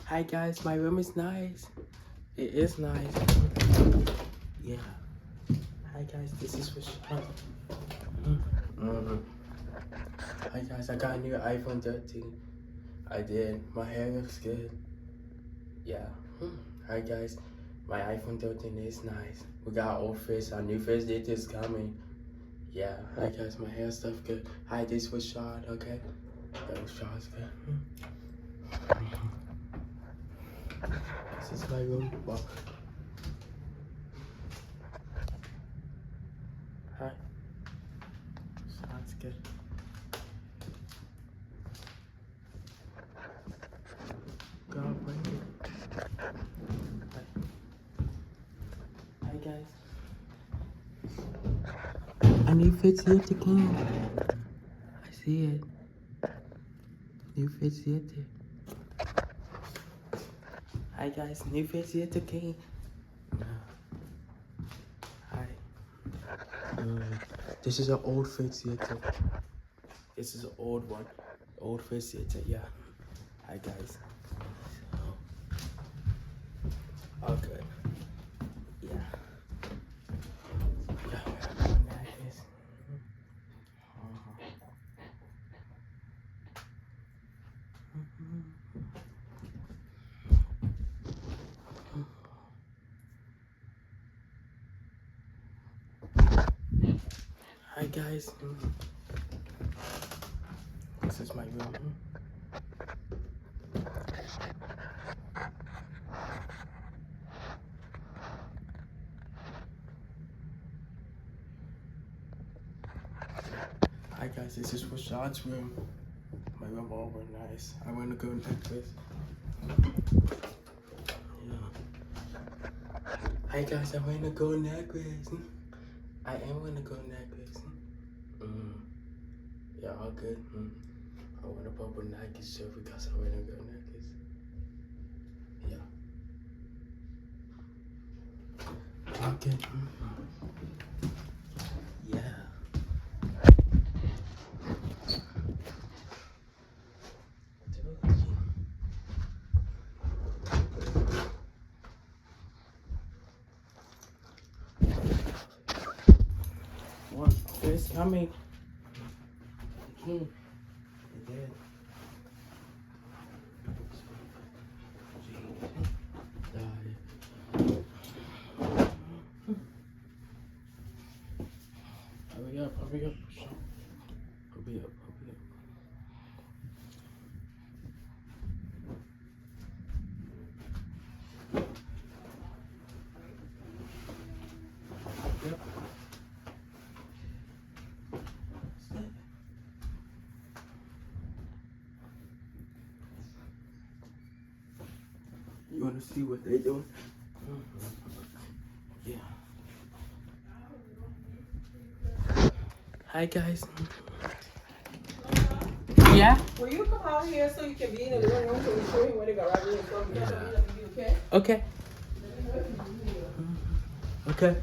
Hi guys, my room is nice. It is nice. Yeah. Hi guys, this is for Sean. Hi guys, I got a new iPhone 13. I did. My hair looks good. Yeah. Hi guys, my iPhone 13 is nice. We got old face. Our new face date is coming. Yeah. Hi guys, my hair stuff good. Hi, this was Sean. Okay. That was Sean's good. This is my room. Well, hi. Sounds good. Go bring it. Hi guys. A new fits here to clean. I see it. New fits here to. Hi guys, new fits here to clean. Hi. This is an old fits here too. This is an old one. Old fits here too, yeah. Hi guys. All good. Yeah. Yeah, nice. Hi guys. This is my room. Hi guys, this is Rashad's room. My room all were nice. I want to go necklace. Yeah. Hi guys, I want to go necklace. I am gonna go necklace. Yeah, all good. I want a purple Nike shirt because I want to go necklace. Yeah. All good. Yeah. One, it's coming. It did. Hurry up, hurry up. Hurry up, hurry up. Yep. You wanna see what they doing? Yeah. Hi guys. Yeah? Will you come out here so you can be in the living room so we show him where the garage is? So we can come in and be okay? Okay. Okay.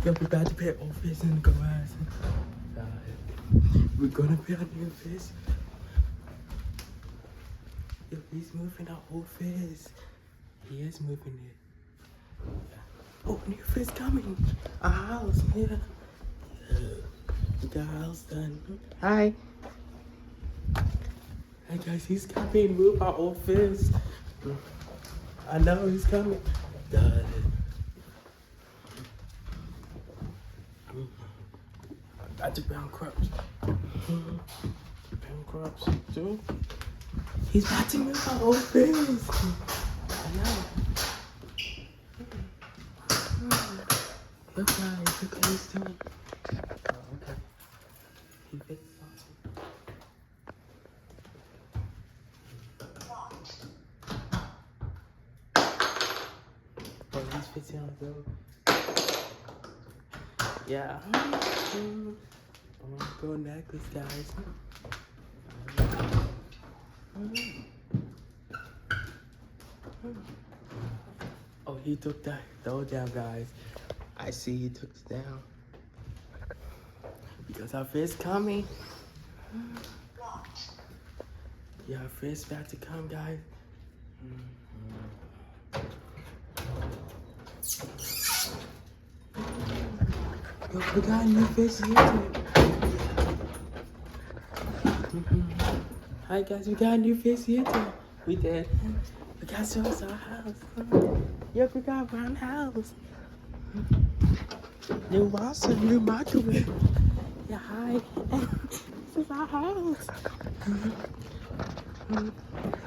Yo, we about to put old fish in the garage. We're gonna put a new fish. Yo, he's moving our old fish. He is moving it. Oh, new fish coming. A house, yeah. We got a house done. Hi. Hey guys, he's coming. Move our old fish. I know he's coming. Done. Got the brown crops. Brown crops, too. He's about to move our old fish. I know. Look what he's doing. Oh, okay. He fixed something. Oh, he's fixing on the road. Yeah. I'm gonna go necklace, guys. Oh, he took that door down, guys. I see he took it down. Because our fish coming. Yeah, our fish about to come, guys. Yo, we got a new fish here. Hi guys, we got a new fish here too. We did. We got to show us our house. Yo, we got a brown house. New washer, new microwave. Yeah, hi. This is our house.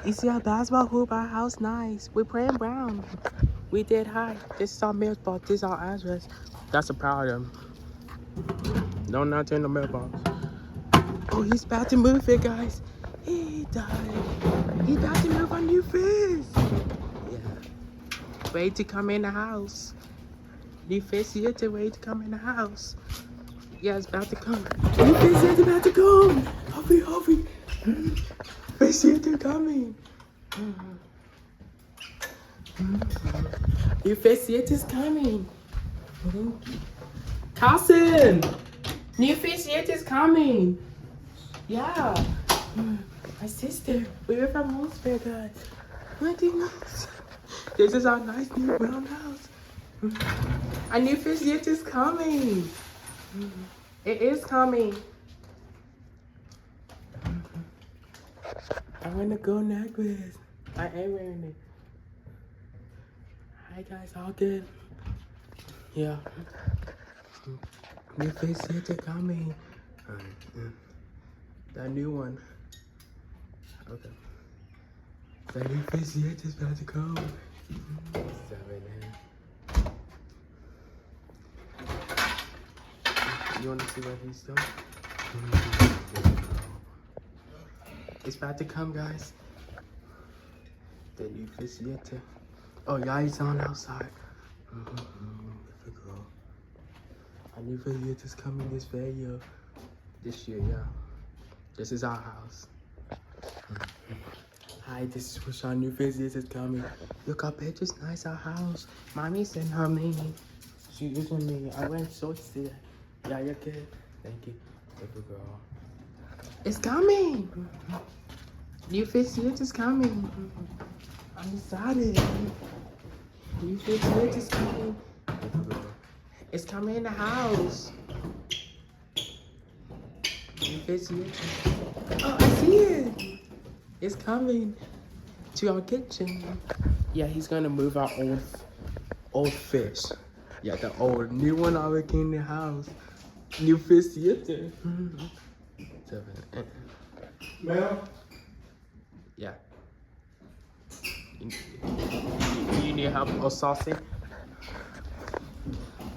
You see our basketball hoop, our house nice. We're playing brown. We did hi. This is our mailbox. This is our address. That's a problem. Don't not turn the mailbox. Oh, he's about to move it, guys. He died. He's about to move our new fish. Yeah. Wait to come in the house. New fish here to wait to come in the house. Yeah, it's about to come. New fish here about to come. Hurry, hurry. Fish here to coming. New fish here is coming. Carson! New fish here is coming. Yeah. My sister. We're from Holmesburg, guys. What do you know? This is our nice new brown house. A new fish yet is coming. It is coming. I want to go necklace. I am wearing it. Hi guys, all good? Yeah. New fish yet is coming. That new one. Okay. That new fish yet is about to come. 7 You want to see what he's doing? It's about to come, guys. The new fish yet to. Oh, yeah, he's on outside. I new fish yet is coming this video. This year, yeah. This is our house. Hi, this is what's our new fish yet is coming. Look, our picture's nice, our house. Mommy sent her me. She using me. I went so sick. Yeah, you're good. Thank you. Little girl. It's coming. New fish yet is coming. I'm excited. New fish yet is coming. Little girl. It's coming in the house. New fish yet. Oh, I see it. It's coming to our kitchen. Yeah, he's gonna move our old fish. Yeah, the old new one already in the house. New fish theater. 7. Ma'am? Yeah. You need help or saucy?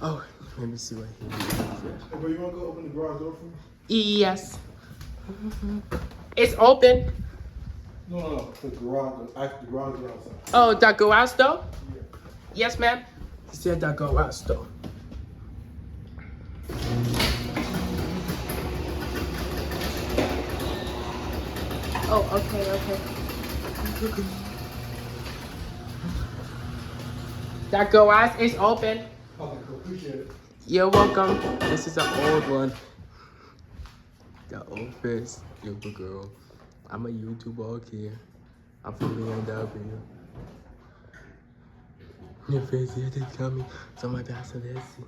Oh, let me see what he needs. Hey, bro, you wanna go open the garage door for me? Yes. It's open. No, the garage door outside. Oh, that garage door? Yeah. Yes, ma'am. He said that garage door. Oh, okay. That garage is open. Okay, cool. Appreciate it. You're welcome. This is an old one. The old fish. Yo, girl. I'm a YouTuber here. I'm from BMW. New fish here is coming. So my dad's a lesson.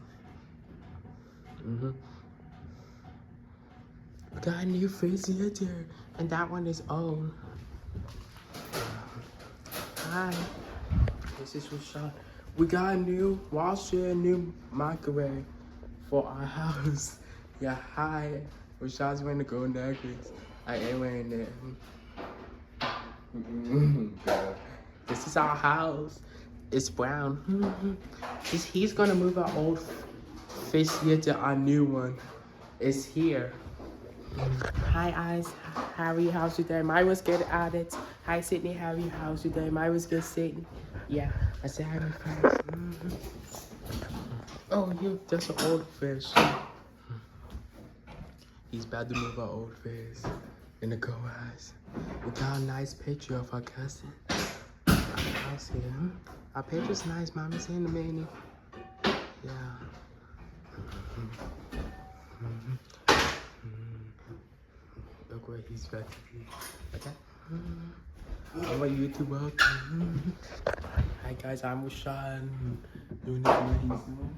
We got a new fish here, and that one is old. Hi. This is Rashad. We got a new washer, a new microwave for our house. Yeah, hi. Rashad's wearing the gold necklace. I am wearing it. This is our house. It's brown. He's gonna move our old fish here to our new one. It's here. Hi, Ice. Harry, how's your day? Mine was good at it. Hi, Sydney. Harry, how's your day? Mine was good, Sydney. Yeah, I said Harry first. Oh, that's an old fish. He's about to move our old fish in the garage. We got a nice picture of our cousin. Our house here. Our picture's nice, Mommy's in the menu. Yeah. Look where he's about to be. Okay. I'm a YouTuber. Hi guys, I'm Rashan. Doing this what he's doing.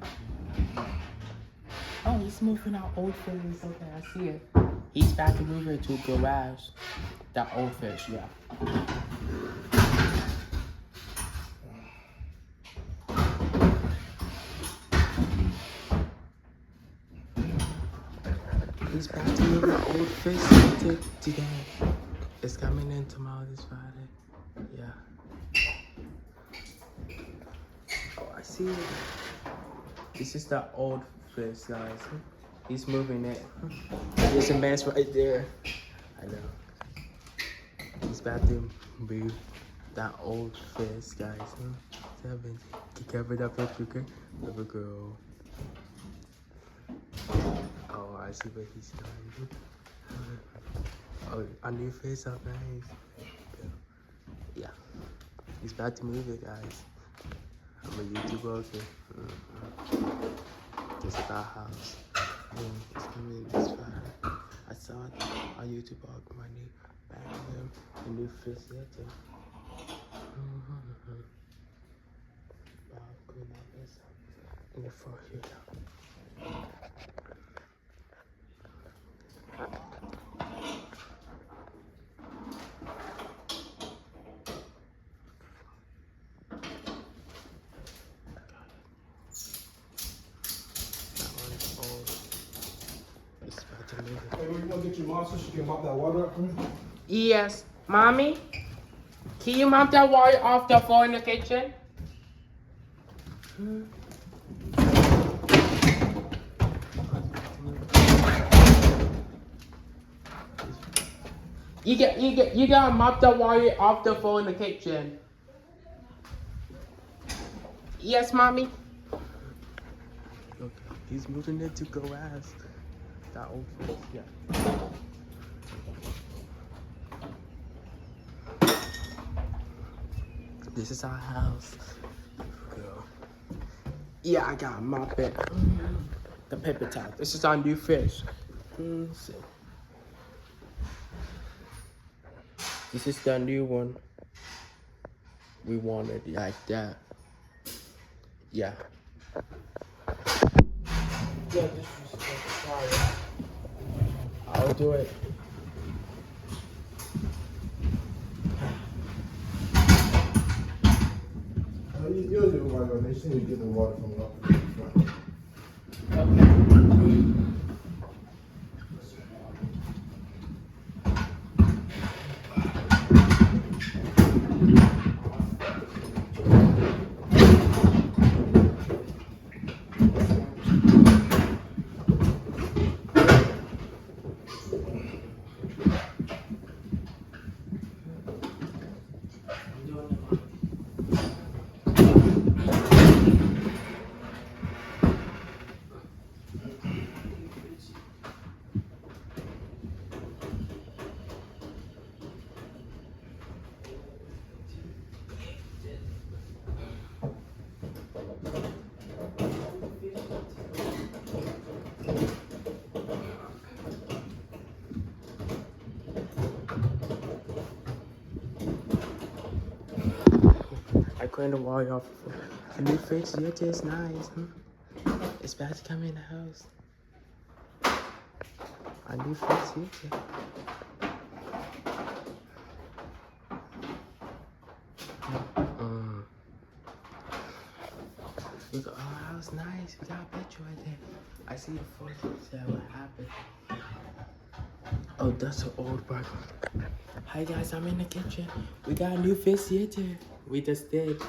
Oh, he's moving our old fish. Okay, I see it. He's about to move it to a garage. That old fish, yeah. He's about to move an old fish today. It's coming in tomorrow, this Friday. Yeah. Oh, I see it. This is the old fish, guys. He's moving it. There's a mess right there. I know. He's about to move that old fish, guys. 70. Cover that picture, okay? There we go. Oh, I see what he's doing. Oh, a new face up, nice. Yeah. He's about to move it, guys. I'm a YouTuber, okay. This is our house. It's coming this Friday. I saw it on YouTube on my new bathroom, the new fish theater. Wow, clean out this in the front here. Hey, you wanna get your mom so she can mop that water up for me? Yes, mommy. Can you mop that water off the floor in the kitchen? You gotta mop the water off the floor in the kitchen. Yes, mommy. Okay, he's moving it to grass. That old place, yeah. This is our house. Girl. Yeah, I gotta mop it. The paper towel. This is our new fish. Let's see. This is the new one. We want it like that. Yeah. Yeah, this is sorry. I'll do it. You'll do it right now. They seem to get the water from up in front. I cleaned the wall off. The new fridge theater is nice. It's about to come in the house. A new fridge theater. Look, our house nice. We got a picture right there. I see the photo. That what happened. Oh, that's an old burger. Hi guys, I'm in the kitchen. We got a new fish theater. We just did.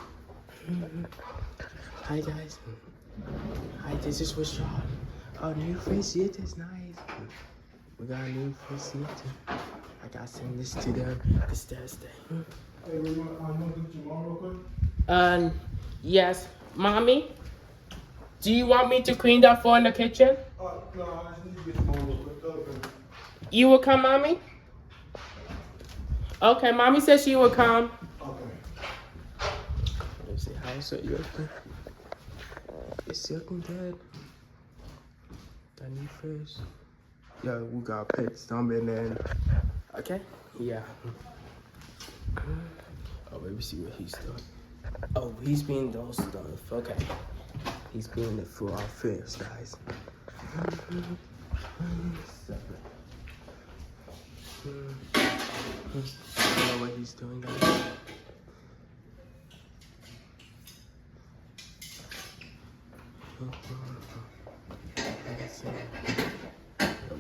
Hi guys. Hi, this is Rashawn. Our new fish theater is nice. We got a new fish theater. I gotta send this to them this Thursday. Hey, you want to get your mom real quick? Yes. Mommy? Do you want me to clean that floor in the kitchen? No, I just need to get your mom real quick. Okay. You will come, Mommy? Okay, Mommy said she will come. Okay. Let me see, how's it looking? It's looking good. Got new fish. Yeah, we got pets. I'm in there. Okay? Yeah. me see what he's doing. Oh, he's being those stuff. Okay. He's being it for our fish, guys. I don't know what he's doing, guys.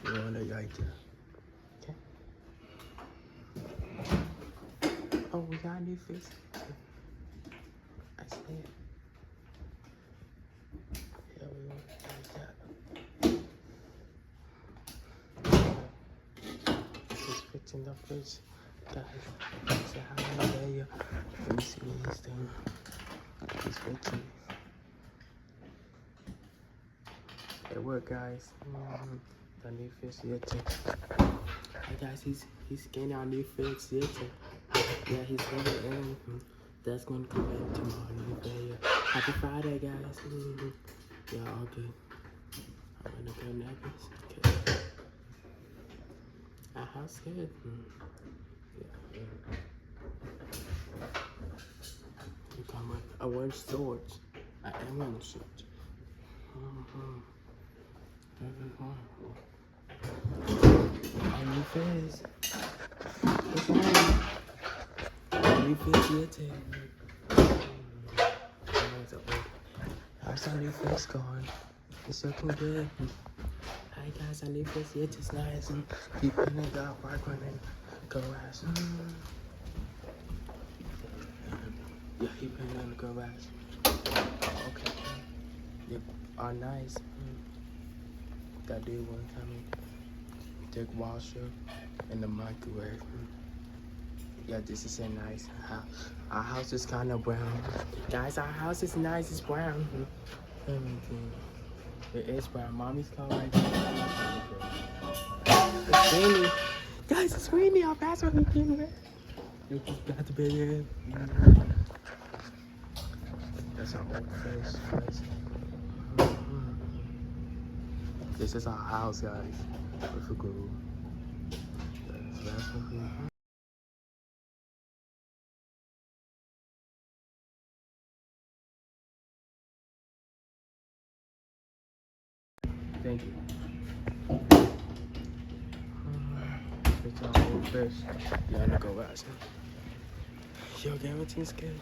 We're on it right there. Okay. Oh, we got a new fish. I see it. Here we go. This is fixing the fish. Guys, say hi there. Let me see what he's doing. He's fixing. It worked, guys. The new fish yet. Hey guys, he's getting our new fish yet. Yeah, he's getting it in. That's gonna come back tomorrow. Happy Friday, guys. Yeah, all good. I'm gonna go next. Okay. Our house good. Yeah. You come with a one storage. I am one storage. Our new fish. What's wrong? Our new fish yet. How's our new fish going? It's looking good. Hi guys, our new fish yet is nice. Keep in it up, work on it. Go ass. Yeah, he put on the go ass. Okay. Yep. Are nice. That dude one time take washer in the microwave. Yeah, this is a nice house. Our house is kind of brown. Guys, our house is nice. It's brown. Everything. It is brown. Mommy's car right there. It's rainy. Guys, it's rainy. Our bathroom is being wet. You just got the bed in. That's our old face, guys. This is our house, guys. With a groove. That's what we have. Thank you. It's our old fish. Yeah, I'm gonna go out. Yo, everything's good.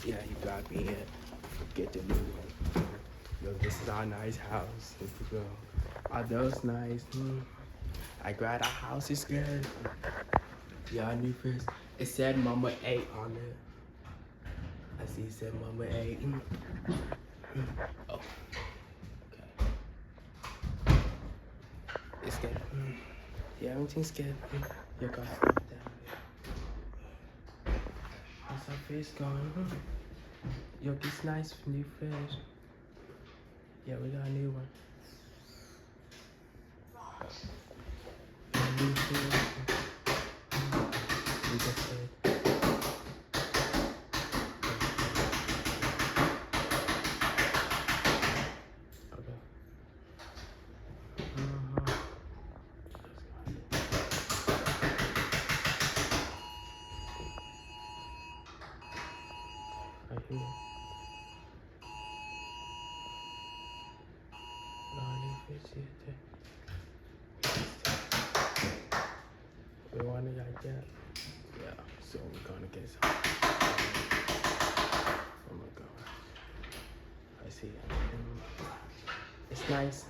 Yeah, you got me in. Get the new one. Yo, this is our nice house. If you go. Are those nice? I glad our house is good. Yeah, I knew first. It said Mama 8 on it. I see it said Mama 8. Oh. Okay. It's good. Yeah, everything's good. You got stuff down there. How's our fish going? Yo, this nice new fish. Yeah, we got a new one. New fish. We just said. Okay. Right here. We want it like that. Yeah, so we're gonna get some. Oh my god. I see it. It's nice.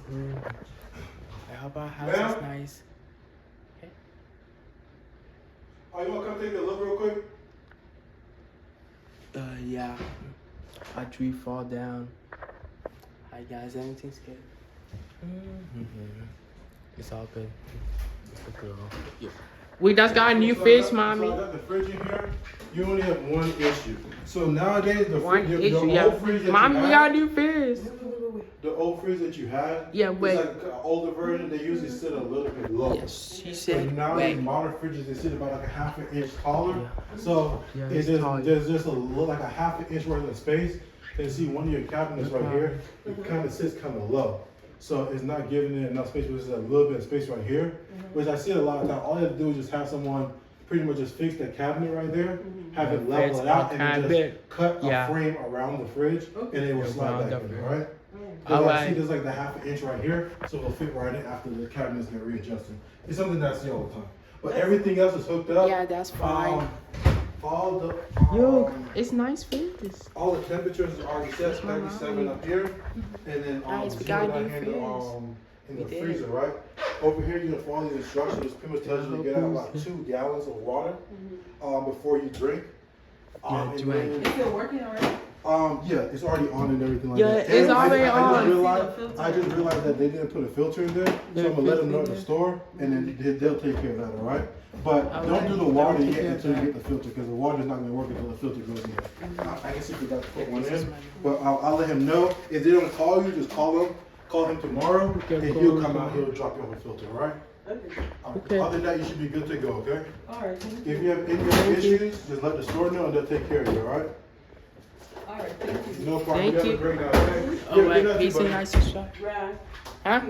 I hope our house is nice. Okay. Oh, you wanna come take a look real quick? Yeah. Our tree fall down. Hi guys, everything's good. It's all good. It's a girl. Yeah. We just got a new fish, mommy. So I got the fridge in here. You only have one issue. So nowadays, the One fridge, issue, the yeah. old fridge that Mommy, you we had, got a new fish. the old fridge that you had, Yeah, wait. it's like an older version. They usually sit a little bit low. Yes, she But said. now Wait. these modern fridges, they sit about like a half an inch taller. Yeah. So Yeah, it's it's just, taller. there's just a little, like a half an inch worth of space. And see, one of your cabinets right here, it kind of sits kind of low. So it's not giving it enough space, but there's a little bit of space right here, which I see a lot of times. All you have to do is just have someone pretty much just fix the cabinet right there, have it Fix level it out, the and then cabinet. just cut Yeah. a frame around the fridge, Okay. and it will slide Around back the in there, fridge. right? All Because I see right. there's like the half an inch right here, so it'll fit right in after the cabinet's get readjusted. It's something that I see all the time. But everything else is hooked up. Yeah, that's fine. All the Yo, it's nice fridges. all the temperatures are already set, 37 up here, and then Nice, we 0 got down new here in fridges. in We the did. freezer, right? Over here, you're gonna follow the instructions. It pretty much tells you to get out about 2 gallons of water before you drink. And drink. then, It's still working already? yeah, it's already on and everything like Yeah, that. it's And already I on. I just realized that they didn't put a filter in there, so There's I'm gonna let them know at filter the store, and then they'll take care of that, all right? But All don't right. do the water They'll take yet care of until you that. get the filter, because the water's not gonna work until the filter goes in. I can see if we got to put one This is in, my- but I'll let him know. If they don't call you, just call him. Call him tomorrow, Okay, and call he'll him come out. tomorrow. He'll drop you off a filter, all right? Okay. All right. Okay. Other than that, you should be good to go, okay? Alright, thank you. If you have any other issues, just let the store know, and they'll take care of you, all right? Alright, thank you. No problem. Thank You have you. a great night, okay? All Yeah, right, good night, peace and buddy. nice and shot. Right. Huh?